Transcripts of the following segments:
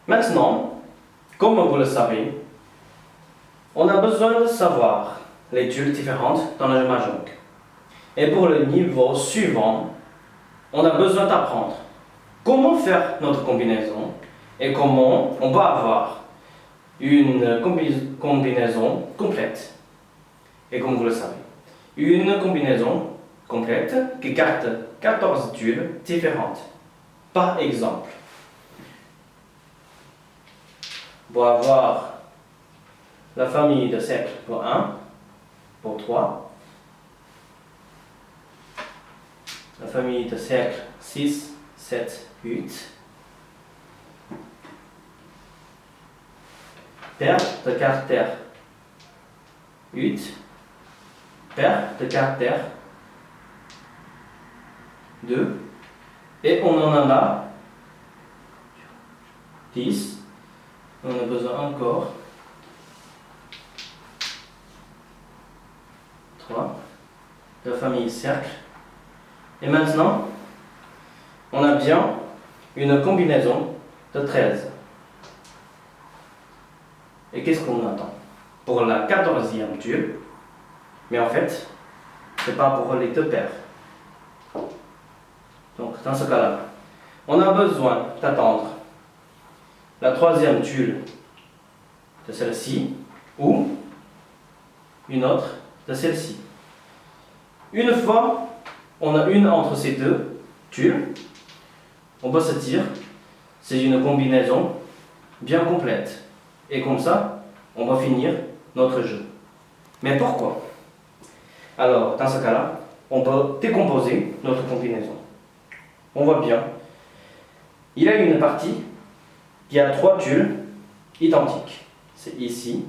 Maintenant, comme vous le savez, on a besoin de savoir les tuiles différentes dans le jeu Mahjong. Et pour le niveau suivant, on a besoin d'apprendre comment faire notre combinaison et comment on peut avoir une combinaison complète. Et comme vous le savez, une combinaison complète qui garde 14 tuiles différentes. Par exemple, pour avoir la famille de cercles pour 1, pour 3, la famille de cercles 6, 7, 8, paire de caractères 8, paire de caractères 2, et on en a 10. On a besoin encore 3 de la famille cercle. Et maintenant, on a bien une combinaison de 13. Et qu'est-ce qu'on attend pour la 14e tuile? Mais en fait, ce n'est pas pour les deux paires. Donc, dans ce cas-là, on a besoin d'attendre la 3e tuile de celle-ci ou une autre de celle-ci. Une fois on a une entre ces deux tuiles, on peut se dire c'est une combinaison bien complète. Et comme ça, on va finir notre jeu. Mais pourquoi? Alors, dans ce cas-là, on peut décomposer notre combinaison. On voit bien, il y a une partie qui a 3 tuiles identiques. C'est ici.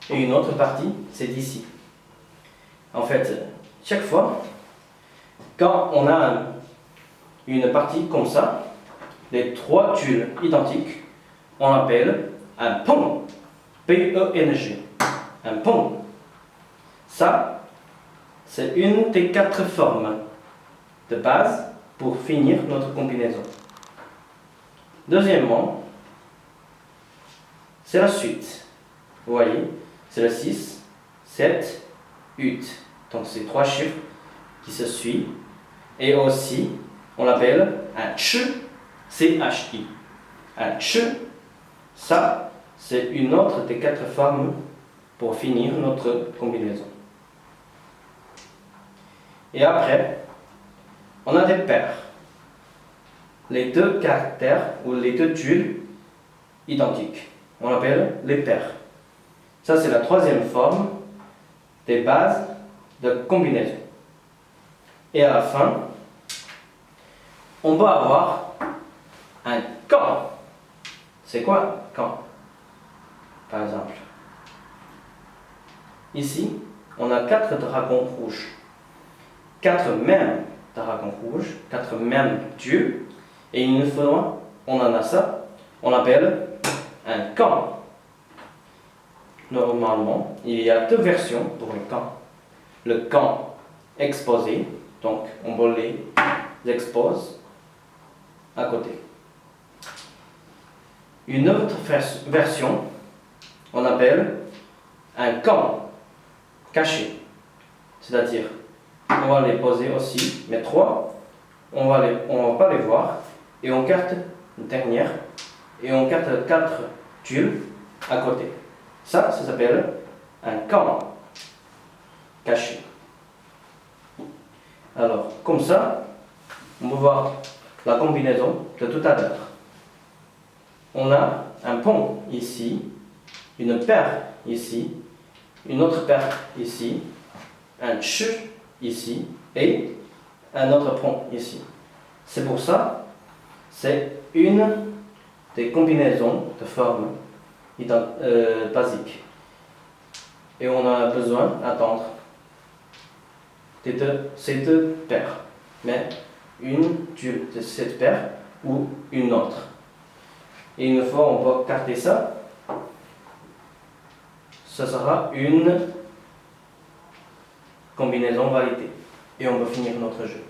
Et une autre partie, c'est d'ici. En fait, chaque fois, quand on a une partie comme ça, les 3 tuiles identiques, on l'appelle un pont. P-E-N-G. Un pont. Ça, c'est une des 4 formes de base pour finir notre combinaison. Deuxièmement, c'est la suite. Vous voyez, c'est le 6, 7, 8. Donc c'est 3 chiffres qui se suivent. Et aussi, on l'appelle un ch, C-H-I. Un ch, ça, c'est une autre des 4 formes pour finir notre combinaison. Et après, on a des paires. Les 2 caractères ou les 2 tuiles identiques. On l'appelle les paires. Ça, c'est la 3e forme des bases de combinaison. Et à la fin, on va avoir un camp. C'est quoi camp? Par exemple, ici, on a 4 dragons rouges. 4 mêmes dragons rouges, 4 mêmes tuiles. Et une fois on en a ça, on appelle un camp. Normalement, il y a 2 versions pour le camp. Le camp exposé, donc on va les expose à côté. Une autre version, on appelle un camp caché. C'est-à-dire, on va les poser aussi, mais 3, on va pas les voir, et on carte une dernière, et on carte 4 tuiles à côté. Ça s'appelle un camp caché. Alors, comme ça, on va voir la combinaison de tout à l'heure. On a un pont ici, une paire ici, une autre paire ici, un ch ici et un autre pont ici. C'est pour ça, c'est une des combinaisons de formes basiques. Et on a besoin d'attendre ces 2 paires, mais une de cette paire ou une autre. Et une fois on va carter ça, ce sera une combinaison validée. Et on va finir notre jeu.